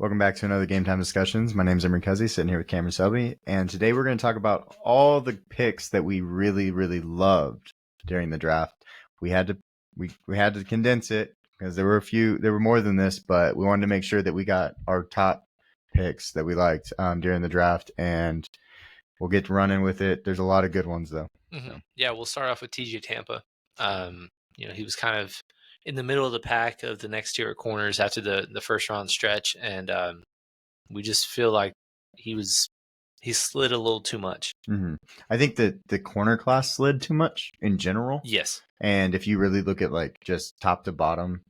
Welcome back to another Game Time Discussions. My name is Emery Cuzzy, sitting here with Cameron Selby, and today we're going to talk about all the picks that we really, really loved during the draft. We had to condense it because there were more than this, but we wanted to make sure that we got our top picks that we liked during the draft, and we'll get running with it. There's a lot of good ones though. Mm-hmm. So. Yeah, we'll start off with TJ Tampa. He was kind of in the middle of the pack of the next tier of corners after the first round stretch, and we just feel like he slid a little too much. Mm-hmm. I think that the corner class slid too much in general. Yes. And if you really look at like just top to bottom,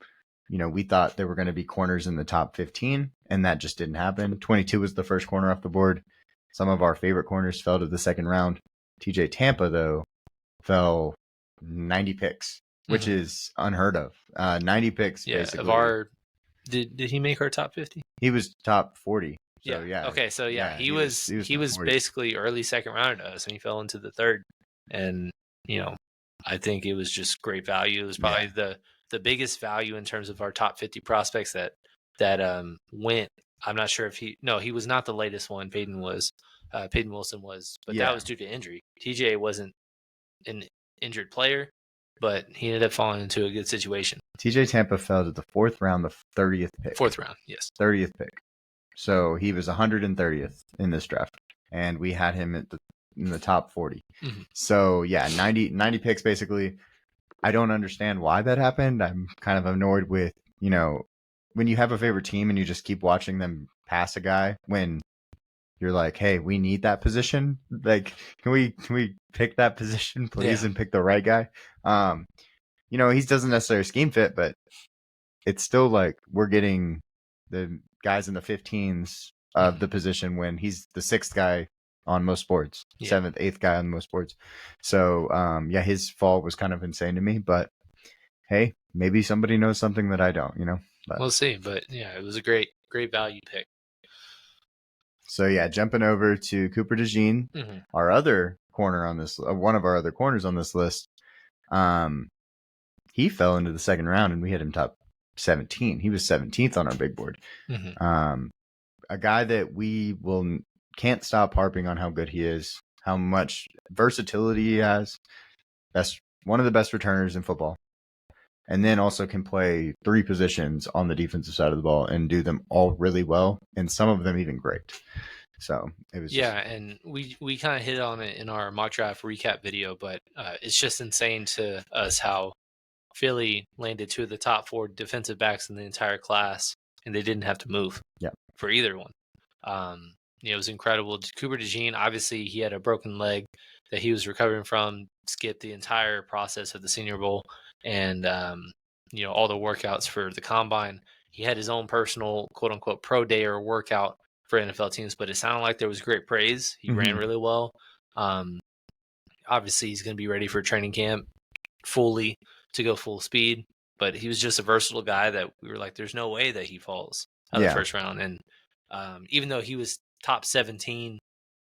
we thought there were going to be corners in the top 15, and that just didn't happen. 22 was the first corner off the board. Some of our favorite corners fell to the second round. TJ Tampa, though, fell 90 picks, which is unheard of. 90 picks, basically. Of our, did he make our top 50? He was top 40. So, yeah. Okay, so he was basically early second rounder to us, and he fell into the third. And I think it was just great value. It was probably the biggest value in terms of our top 50 prospects that went. I'm not sure if he was not the latest one. Payton Wilson was, but that was due to injury. TJ wasn't an injured player, but he ended up falling into a good situation. TJ Tampa fell to the fourth round, the 30th pick. Fourth round, yes. 30th pick. So he was 130th in this draft, and we had him in the top 40. Mm-hmm. So, 90 picks basically. I don't understand why that happened. I'm kind of annoyed with, when you have a favorite team and you just keep watching them pass a guy when you're like, hey, we need that position. Like, can we pick that position, please, and pick the right guy? He doesn't necessarily scheme fit, but it's still like we're getting the guys in the 15s of the position when he's the sixth guy on most boards, seventh, eighth guy on most boards. So, his fall was kind of insane to me, but hey, maybe somebody knows something that I don't, But, we'll see, but it was a great value pick. So jumping over to Cooper DeJean, our other corner on this, one of our other corners on this list, he fell into the second round and we had him top 17. He was 17th on our big board. Mm-hmm. A guy that we can't stop harping on how good he is, how much versatility he has. That's one of the best returners in football. And then also can play three positions on the defensive side of the ball and do them all really well, and some of them even great. So it was and we kind of hit on it in our mock draft recap video, but it's just insane to us how Philly landed two of the top four defensive backs in the entire class, and they didn't have to move for either one. It was incredible. Cooper DeJean, obviously, he had a broken leg that he was recovering from, skipped the entire process of the Senior Bowl and, all the workouts for the combine. He had his own personal, quote unquote, pro day or workout for NFL teams, but it sounded like there was great praise. He ran really well. Obviously, he's going to be ready for training camp fully to go full speed, but he was just a versatile guy that we were like, there's no way that he falls out of the first round. And even though he was top 17,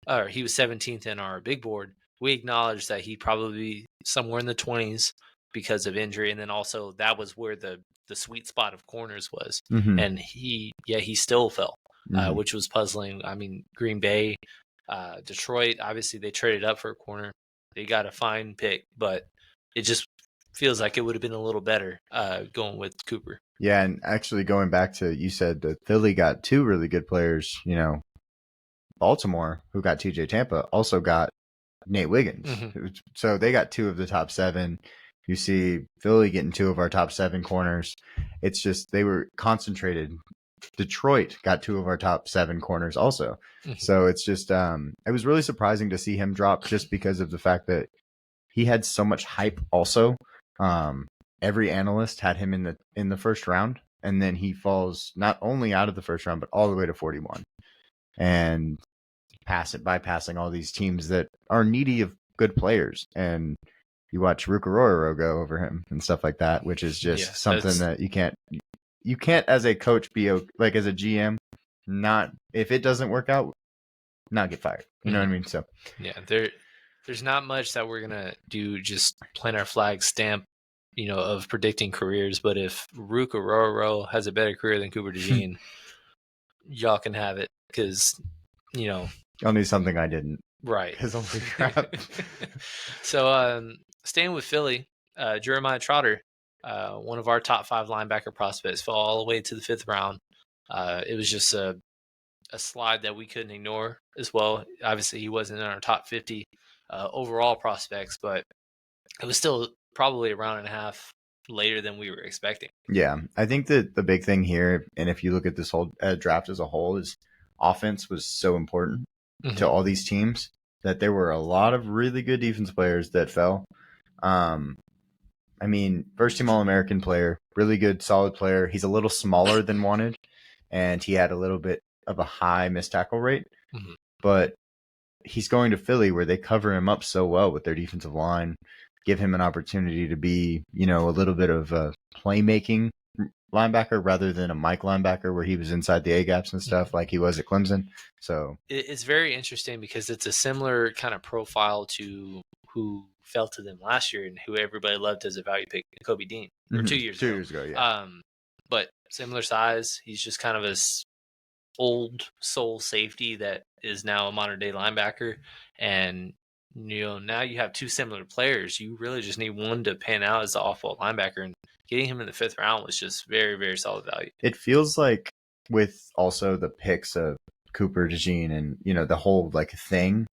or he was 17th in our big board, we acknowledged that he'd probably be somewhere in the 20s because of injury. And then also that was where the sweet spot of corners was. Mm-hmm. And he still fell, which was puzzling. I mean, Green Bay, Detroit, obviously they traded up for a corner. They got a fine pick, but it just feels like it would have been a little better going with Cooper. Yeah, and actually going back to, you said that Philly got two really good players, Baltimore, who got TJ Tampa, also got Nate Wiggins. Mm-hmm. So they got two of the top 7. You see Philly getting two of our top 7 corners. It's just they were concentrated. Detroit got two of our top 7 corners also. Mm-hmm. So it's just it was really surprising to see him drop just because of the fact that he had so much hype also. Every analyst had him in the first round, and then he falls not only out of the first round but all the way to 41. And bypassing all these teams that are needy of good players. And you watch Rukaroro go over him and stuff like that, which is just something that you can't as a coach be like as a GM, not if it doesn't work out, not get fired. You know what I mean? So there's not much that we're gonna do, just plant our flag stamp, of predicting careers. But if Rukaroro has a better career than Cooper DeJean, y'all can have it because, Y'all need something I didn't. Right. Because holy crap. So, staying with Philly, Jeremiah Trotter, one of our top 5 linebacker prospects, fell all the way to the 5th round. It was just a slide that we couldn't ignore as well. Obviously, he wasn't in our top 50 overall prospects, but it was still probably a round and a half later than we were expecting. Yeah, I think that the big thing here, and if you look at this whole draft as a whole, is offense was so important to all these teams that there were a lot of really good defense players that fell. I mean, first team All-American player, really good, solid player. He's a little smaller than wanted, and he had a little bit of a high missed tackle rate. But he's going to Philly where they cover him up so well with their defensive line, give him an opportunity to be, a little bit of a playmaking linebacker rather than a Mike linebacker where he was inside the A-gaps and stuff like he was at Clemson. So it's very interesting because it's a similar kind of profile to who fell to them last year and who everybody loved as a value pick, Kobe Dean, or 2 years ago. 2 years ago, yeah. But similar size. He's just kind of this old soul safety that is now a modern day linebacker. And, now you have 2 similar players. You really just need one to pan out as the off-ball linebacker. And getting him in the 5th round was just very, very solid value. It feels like with also the picks of Cooper, DeJean, and, the whole thing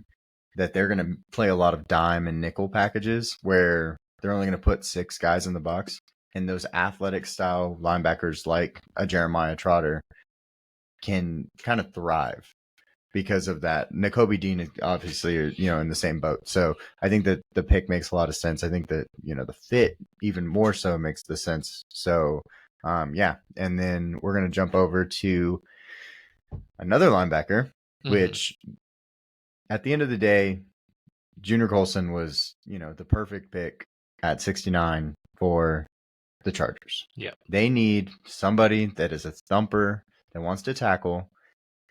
that they're going to play a lot of dime and nickel packages where they're only going to put 6 guys in the box. And those athletic style linebackers like a Jeremiah Trotter can kind of thrive because of that. Nakobe Dean is obviously, in the same boat. So I think that the pick makes a lot of sense. I think that, the fit even more so makes the sense. So, yeah. And then we're going to jump over to another linebacker, which at the end of the day, Junior Colson was, the perfect pick at 69 for the Chargers. Yeah. They need somebody that is a thumper that wants to tackle,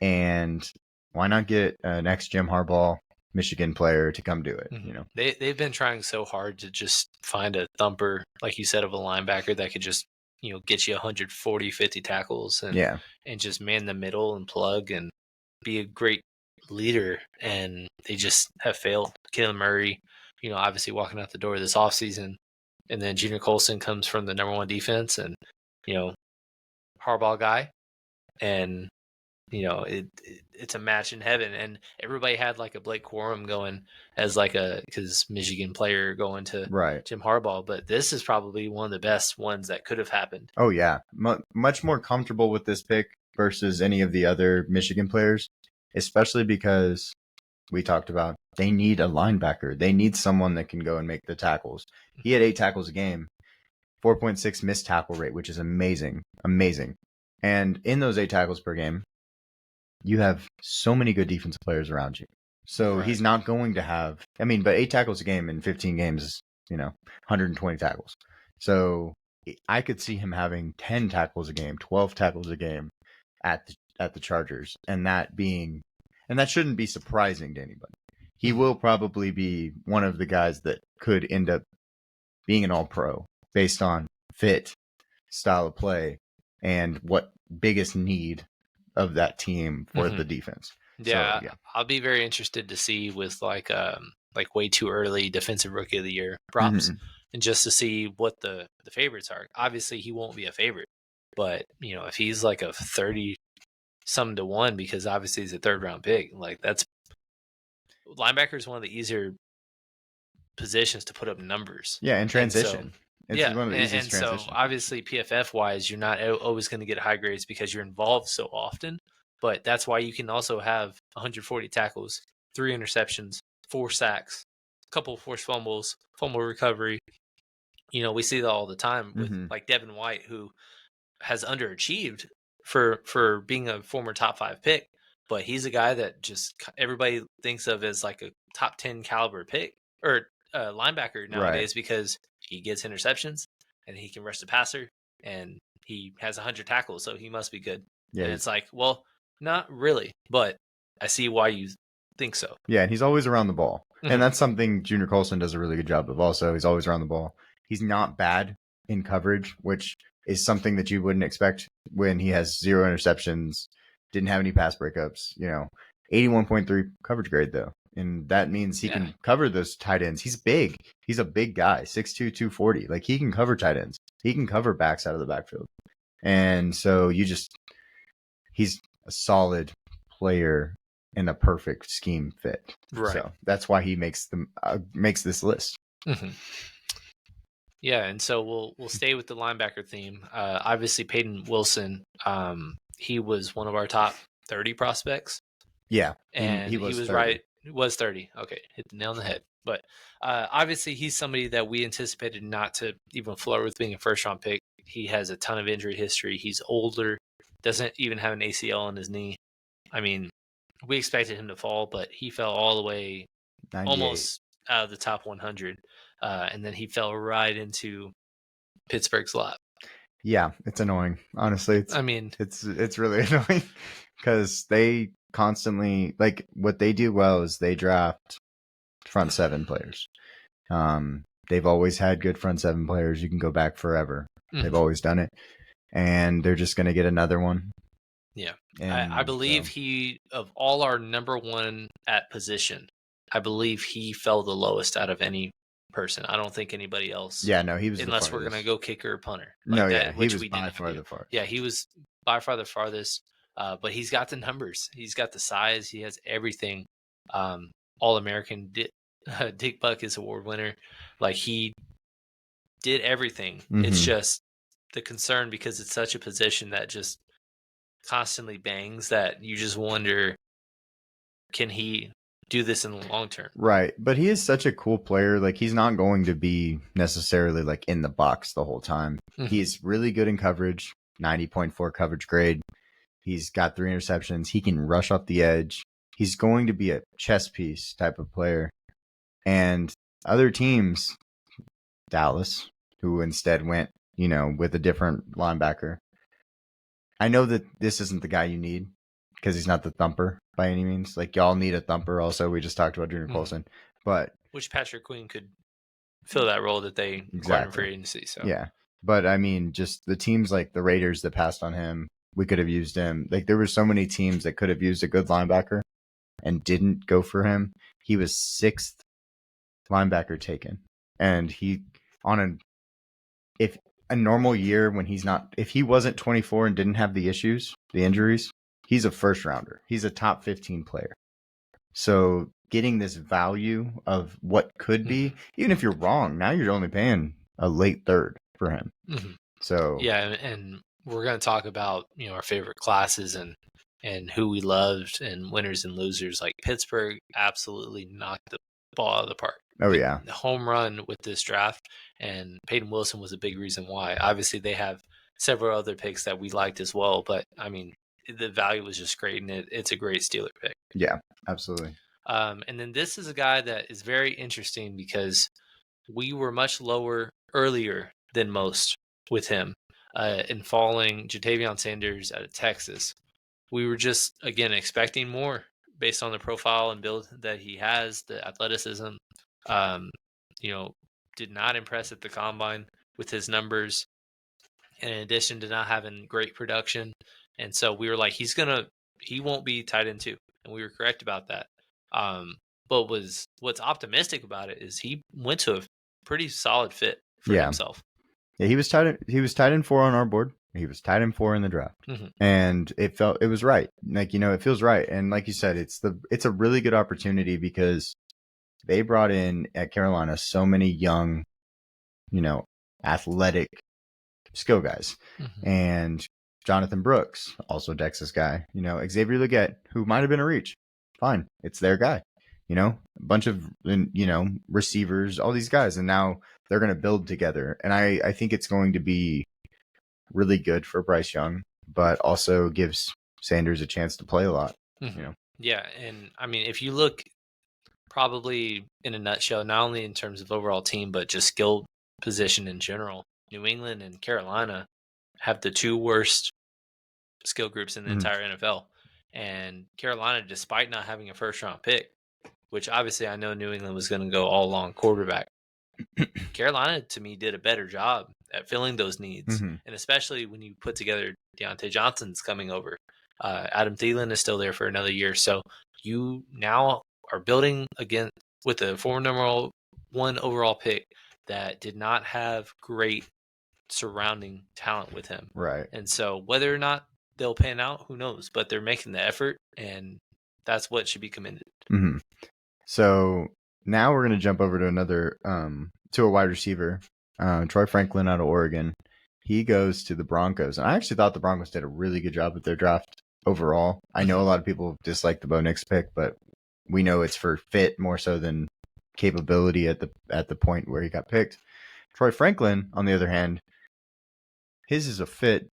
and why not get an ex-Jim Harbaugh Michigan player to come do it, They've been trying so hard to just find a thumper, like you said, of a linebacker that could just, get you 140, 50 tackles and just man the middle and plug and be a great leader. And they just have failed. Kalen Murray, obviously walking out the door this offseason. And then Junior Colson comes from the number 1 defense and, Harbaugh guy. And, it's a match in heaven. And everybody had a Blake Corum going as because Michigan player going to Jim Harbaugh. But this is probably one of the best ones that could have happened. Oh, yeah. Much more comfortable with this pick versus any of the other Michigan players, especially because we talked about they need a linebacker. They need someone that can go and make the tackles. He had 8 tackles a game, 4.6 missed tackle rate, which is amazing. Amazing. And in those 8 tackles per game, you have so many good defensive players around you. So he's not going to have, but 8 tackles a game in 15 games is, 120 tackles. So I could see him having 10 tackles a game, 12 tackles a game at the Chargers. And that shouldn't be surprising to anybody. He will probably be one of the guys that could end up being an all-pro based on fit, style of play, and what biggest need of that team for the defense. Yeah, so, I'll be very interested to see with way too early defensive rookie of the year props, and just to see what the favorites are. Obviously, he won't be a favorite, but if he's a 30 some to 1, because obviously he's a 3rd round pick, that's linebacker is one of the easier positions to put up numbers. Yeah, in transition. It's one of the easiest transitions. So obviously PFF wise, you're not always going to get high grades because you're involved so often. But that's why you can also have 140 tackles, 3 interceptions, 4 sacks, a couple of forced fumbles, fumble recovery. We see that all the time with Devin White, who has underachieved for being a former top 5 pick. But he's a guy that just everybody thinks of as a top 10 caliber pick or linebacker nowadays because he gets interceptions and he can rush the passer and he has 100 tackles, so he must be good. Yeah, and it's well, not really, but I see why you think so. Yeah, and he's always around the ball. And that's something Junior Colson does a really good job of also. He's always around the ball. He's not bad in coverage, which is something that you wouldn't expect when he has 0 interceptions, didn't have any pass breakups. 81.3 coverage grade though, and that means he can cover those tight ends. He's big. He's a big guy, 6'2", 240. Like he can cover tight ends. He can cover backs out of the backfield, and so he's a solid player and a perfect scheme fit. Right. So that's why he makes this list. Mm-hmm. Yeah, and so we'll stay with the linebacker theme. Obviously, Payton Wilson, he was one of our top 30 prospects. Yeah, and he was 30. right. It was 30. Okay, hit the nail on the head. But obviously, he's somebody that we anticipated not to even flirt with being a first-round pick. He has a ton of injury history. He's older, doesn't even have an ACL in his knee. I mean, we expected him to fall, but he fell all the way 98. Almost out of the top 100. And then he fell right into Pittsburgh's lap. Yeah, it's annoying. Honestly, it's really annoying because they constantly, like, what they do well is they draft front seven players. They've always had good front seven players. You can go back forever. Mm-hmm. They've always done it, and they're just going to get another one. Yeah, I believe he, of all our number one at position, I believe he fell the lowest out of any person. I don't think anybody else. Yeah, no, he was unless we're gonna go kicker or punter. He was by far the farthest. Yeah, he was by far the farthest. But he's got the numbers. He's got the size. He has everything. All-American. Dick Buck is award winner. Like, he did everything. Mm-hmm. It's just the concern because it's such a position that just constantly bangs that you just wonder, can he do this in the long term? Right. But he is such a cool player. Like, he's not going to be necessarily like in the box the whole time. Mm-hmm. He's really good in coverage, 90.4 coverage grade. He's got 3 interceptions. He can rush off the edge. He's going to be a chess piece type of player. And other teams, Dallas, who instead went, with a different linebacker. I know that this isn't the guy you need because he's not the thumper by any means. Like, y'all need a thumper also. We just talked about Junior Colson. But which Patrick Queen could fill that role that they acquired in free agency. So yeah. But I mean, just the teams like the Raiders that passed on him, we could have used him. Like, there were so many teams that could have used a good linebacker and didn't go for him. He was 6th linebacker taken. And if a normal year when if he wasn't 24 and didn't have the injuries, he's a first rounder. He's a top 15 player. So getting this value of what could be, even if you're wrong, now you're only paying a late third for him. Mm-hmm. So yeah, and we're going to talk about our favorite classes and who we loved and winners and losers. Like, Pittsburgh absolutely knocked the ball out of the park. Oh yeah, the home run with this draft, and Payton Wilson was a big reason why. Obviously, they have several other picks that we liked as well, but I mean, the value was just great, and it's a great Steeler pick. Yeah, absolutely. And then this is a guy that is very interesting because we were much lower earlier than most with him in falling Ja'Tavion Sanders out of Texas. We were just, again, expecting more based on the profile and build that he has, the athleticism. Did not impress at the combine with his numbers, and in addition to not having great production. And so we were like, he won't be tight end 2. And we were correct about that. But what's optimistic about it is he went to a pretty solid fit for himself. Yeah, he was tight end 4 on our board. He was tight end 4 in the draft. Mm-hmm. And it was right. Like, it feels right. And like you said, it's a really good opportunity because they brought in at Carolina so many young, athletic skill guys. Mm-hmm. And Jonathan Brooks, also Dex's guy, Xavier Legette, who might have been a reach. Fine. It's their guy. A bunch of, receivers, all these guys. And now they're going to build together. And I think it's going to be really good for Bryce Young, but also gives Sanders a chance to play a lot. Mm-hmm. Yeah. And I mean, if you look probably in a nutshell, not only in terms of overall team, but just skill position in general, New England and Carolina have the 2 worst skill groups in the entire NFL. And Carolina, despite not having a first-round pick, which obviously I know New England was going to go all along quarterback, Carolina, to me, did a better job at filling those needs. Mm-hmm. And especially when you put together Deontay Johnson's coming over. Adam Thielen is still there for another year. So you now are building again with a former number 1 overall pick that did not have great surrounding talent with him. Right. And so whether or not they'll pan out, who knows? But they're making the effort, and that's what should be commended. Mm-hmm. So now we're going to jump over to another to a wide receiver, Troy Franklin out of Oregon. He goes to the Broncos, and I actually thought the Broncos did a really good job with their draft overall. I know a lot of people dislike the Bo Nix pick, but we know it's for fit more so than capability at the point where he got picked. Troy Franklin, on the other hand, his is a fit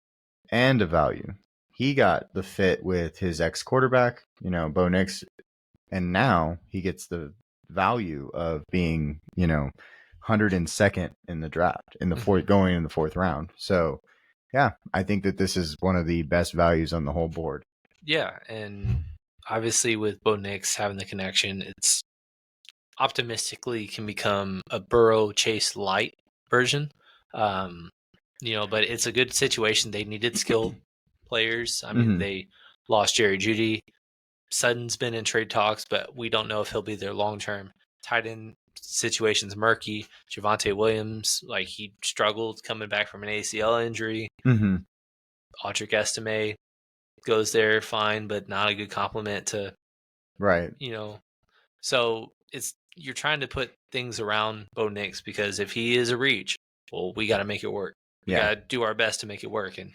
and a value. He got the fit with his ex-quarterback, Bo Nix, and now he gets the value of being, 102nd in the draft, in the fourth, going in the fourth round. So, yeah, I think that this is one of the best values on the whole board. Yeah, and obviously with Bo Nix having the connection, it's optimistically can become a Burrow Chase light version. But it's a good situation. They needed skilled players. I mean, they lost Jerry Jeudy. Sutton's been in trade talks, but we don't know if he'll be there long term. Tight end situation's murky. Javonte Williams, he struggled coming back from an ACL injury. Audric Estime goes there fine, but not a good compliment to right. So you're trying to put things around Bo Nix, because if he is a reach, well, we got to make it work. We got to do our best to make it work. And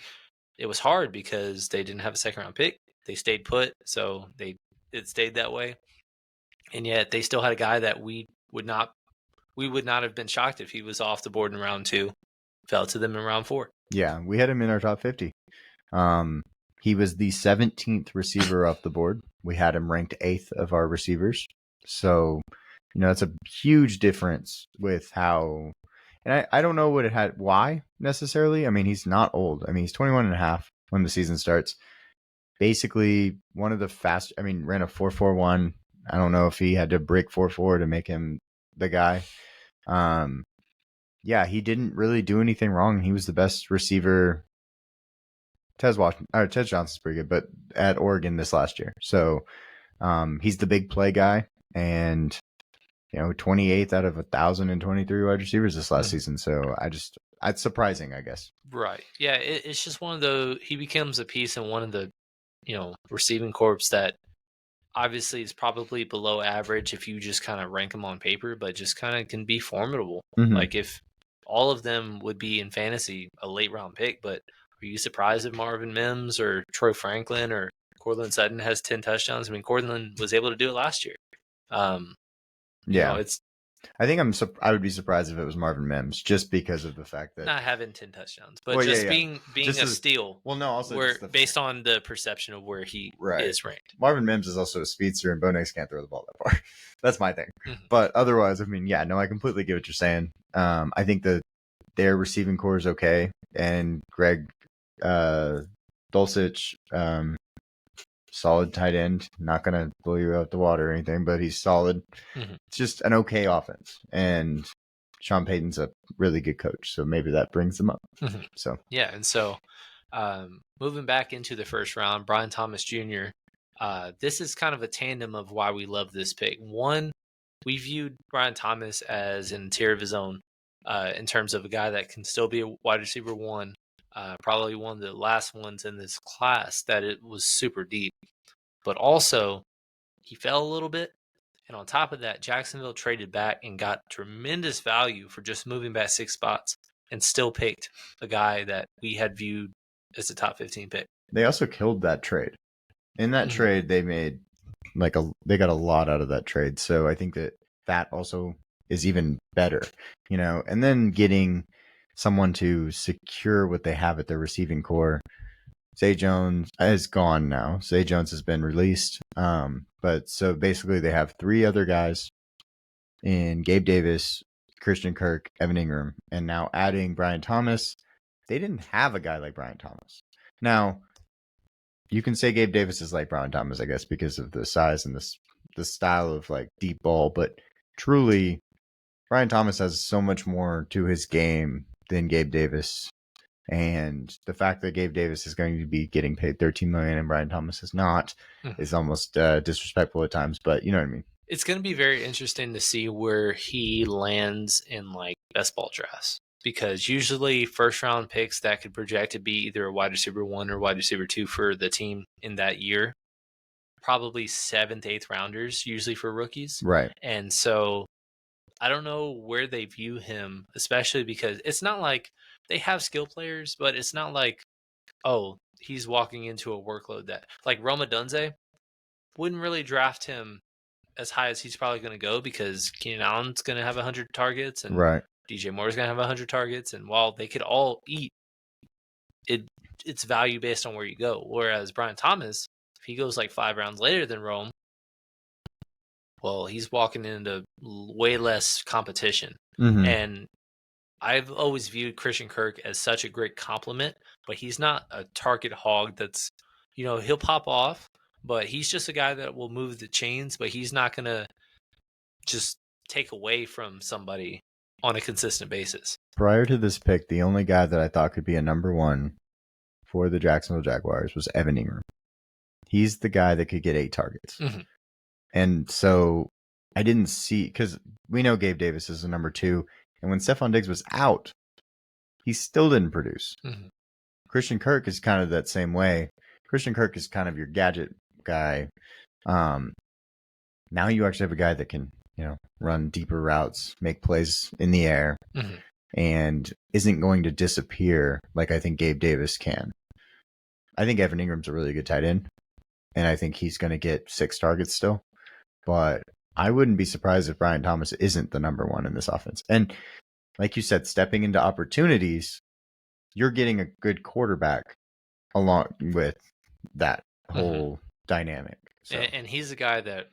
it was hard because they didn't have a second round pick. They stayed put, so it stayed that way. And yet they still had a guy that we would not have been shocked if he was off the board in round 2, fell to them in round 4. Yeah, we had him in our top 50. He was the 17th receiver off the board. We had him ranked 8th of our receivers. So, that's a huge difference with how, and I don't know what it had, why necessarily. I mean, he's not old. I mean, he's 21 and a half when the season starts. Basically, one of the fast, ran a 4.41. I don't know if he had to break 4.4 to make him the guy. Yeah, he didn't really do anything wrong. He was the best receiver. Ted Johnson's pretty good, but at Oregon this last year. So he's the big play guy, and 28th out of 1,023 wide receivers this last season. So it's surprising, I guess. Right. Yeah, it's just one of the, he becomes a piece in one of the receiving corps that obviously is probably below average if you just kind of rank them on paper, but just kind of can be formidable. Like if all of them would be in fantasy a late round pick, but are you surprised if Marvin Mims or Troy Franklin or Courtland Sutton has 10 touchdowns? I mean, Courtland was able to do it last year. I think I would be surprised if it was Marvin Mims, just because of the fact that not having 10 touchdowns, but being just a steal. Well, no, also based on the perception of where he is ranked. Marvin Mims is also a speedster, and Bo Nix can't throw the ball that far. That's my thing. But otherwise, I completely get what you're saying. I think that their receiving core is okay, and Greg Dulcich, solid tight end. Not going to blow you out the water or anything, but he's solid. It's just an okay offense. And Sean Payton's a really good coach, so maybe that brings them up. So yeah, and so moving back into the first round, Brian Thomas Jr., this is kind of a tandem of why we love this pick. One, we viewed Brian Thomas as an interior of his own in terms of a guy that can still be a wide receiver 1. Probably one of the last ones in this class that it was super deep. But also, he fell a little bit. And on top of that, Jacksonville traded back and got tremendous value for just moving back 6 spots and still picked a guy that we had viewed as a top 15 pick. They also killed that trade. In that trade, they made they got a lot out of that trade. So I think that also is even better, and then getting someone to secure what they have at their receiving core. Zay Jones is gone now. Zay Jones has been released. But so basically they have 3 other guys in Gabe Davis, Christian Kirk, Evan Ingram, and now adding Brian Thomas. They didn't have a guy like Brian Thomas. Now, you can say Gabe Davis is like Brian Thomas, I guess, because of the size and the style of deep ball, but truly Brian Thomas has so much more to his game than Gabe Davis And the fact that Gabe Davis is going to be getting paid $13 million and Brian Thomas is not is almost disrespectful at times, but you know what I mean? It's going to be very interesting to see where he lands in like best ball drafts, because usually first round picks that could project to be either a wide receiver 1 or wide receiver 2 for the team in that year, probably 7th, 8th rounders usually for rookies. Right. And so I don't know where they view him, especially because it's not like they have skill players, but it's not like, oh, he's walking into a workload that, like Roma Dunze, wouldn't really draft him as high as he's probably going to go, because Keenan Allen's going to have 100 targets and Right. DJ Moore's going to have 100 targets. And while they could all eat, it's value based on where you go. Whereas Brian Thomas, if he goes like 5 rounds later than Rome, well, he's walking into way less competition. And I've always viewed Christian Kirk as such a great compliment, but he's not a target hog that's, he'll pop off, but he's just a guy that will move the chains, but he's not going to just take away from somebody on a consistent basis. Prior to this pick, the only guy that I thought could be a number 1 for the Jacksonville Jaguars was Evan Ingram. He's the guy that could get 8 targets. And so I didn't see, because we know Gabe Davis is the number 2, and when Stephon Diggs was out, he still didn't produce. Christian Kirk is kind of that same way. Christian Kirk is kind of your gadget guy. Now you actually have a guy that can, run deeper routes, make plays in the air, and isn't going to disappear like I think Gabe Davis can. I think Evan Ingram's a really good tight end, and I think he's going to get 6 targets still. But I wouldn't be surprised if Brian Thomas isn't the number 1 in this offense. And like you said, stepping into opportunities, you're getting a good quarterback along with that whole dynamic. So. And he's a guy that,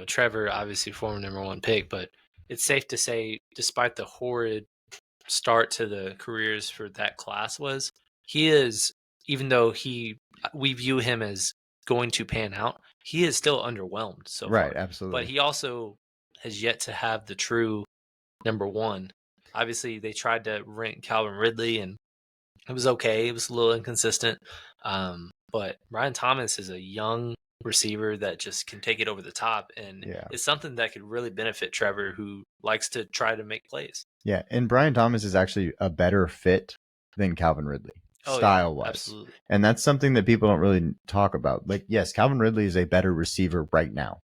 Trevor, obviously former number 1 pick, but it's safe to say, despite the horrid start to the careers for that class he is, even though we view him as going to pan out, he is still underwhelmed so far. Right, absolutely. But he also has yet to have the true number 1. Obviously, they tried to rank Calvin Ridley, and it was okay. It was a little inconsistent. But Brian Thomas is a young receiver that just can take it over the top, and it's something that could really benefit Trevor, who likes to try to make plays. Yeah, and Brian Thomas is actually a better fit than Calvin Ridley, style-wise. Absolutely. And that's something that people don't really talk about. Like, yes, Calvin Ridley is a better receiver right now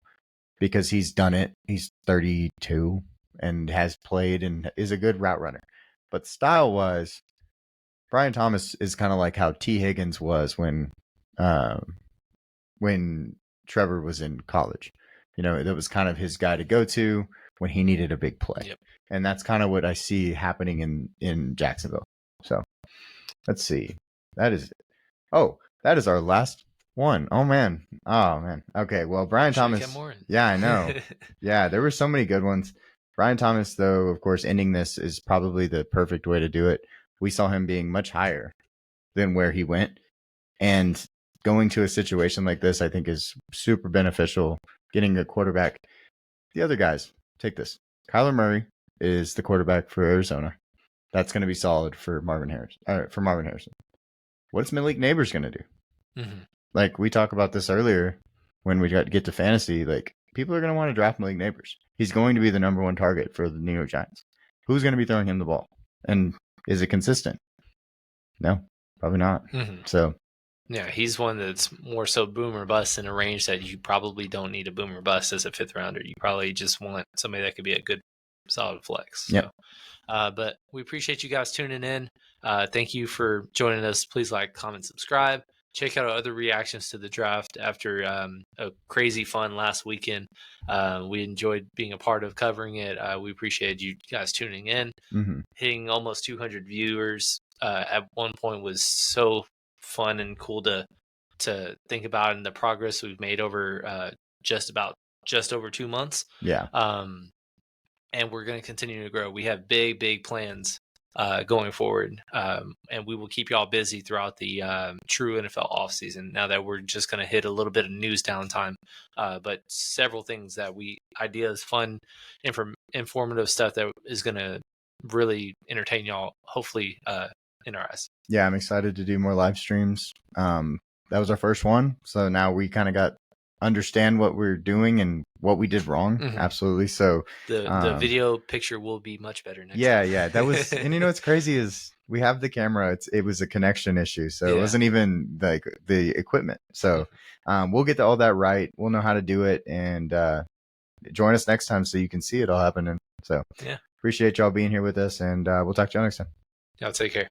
because he's done it. He's 32 and has played and is a good route runner. But style-wise, Brian Thomas is kind of like how T. Higgins was when Trevor was in college. That was kind of his guy to go to when he needed a big play. Yep. And that's kind of what I see happening in Jacksonville. So let's see. That is our last one. Oh man. Okay. Well, Brian Thomas. Yeah, I know. Yeah, there were so many good ones. Brian Thomas, though, of course, ending this is probably the perfect way to do it. We saw him being much higher than where he went. And going to a situation like this, I think, is super beneficial. Getting a quarterback. The other guys, take this. Kyler Murray is the quarterback for Arizona. That's going to be solid for Marvin Harrison. What's Malik Neighbors going to do? Like we talked about this earlier when we got to get to fantasy. Like people are going to want to draft Malik Neighbors. He's going to be the number 1 target for the New York Giants. Who's going to be throwing him the ball? And is it consistent? No, probably not. So. Yeah, he's one that's more so boom or bust in a range that you probably don't need a boom or bust as a 5th rounder. You probably just want somebody that could be a good, solid flex. Yep. So, but we appreciate you guys tuning in. Thank you for joining us. Please like, comment, subscribe. Check out our other reactions to the draft after a crazy fun last weekend. We enjoyed being a part of covering it. We appreciate you guys tuning in. Hitting almost 200 viewers at one point was so fun and cool to think about, and the progress we've made over just over 2 months. Yeah. And we're going to continue to grow. We have big plans going forward, and we will keep y'all busy throughout the true NFL offseason. Now that we're just going to hit a little bit of news downtime, but several things ideas, fun, informative stuff that is going to really entertain y'all. Hopefully, in our eyes. Yeah, I'm excited to do more live streams. That was our first one, so now we kind of understand what we're doing and what we did wrong. Absolutely. So the video picture will be much better next time. time. Yeah, that was, and you know what's crazy is we have the camera. It was a connection issue, so it wasn't even like the equipment. So we'll get all that right. We'll know how to do it, and join us next time so you can see it all happening. So appreciate y'all being here with us, and we'll talk to y'all next time. Y'all take care.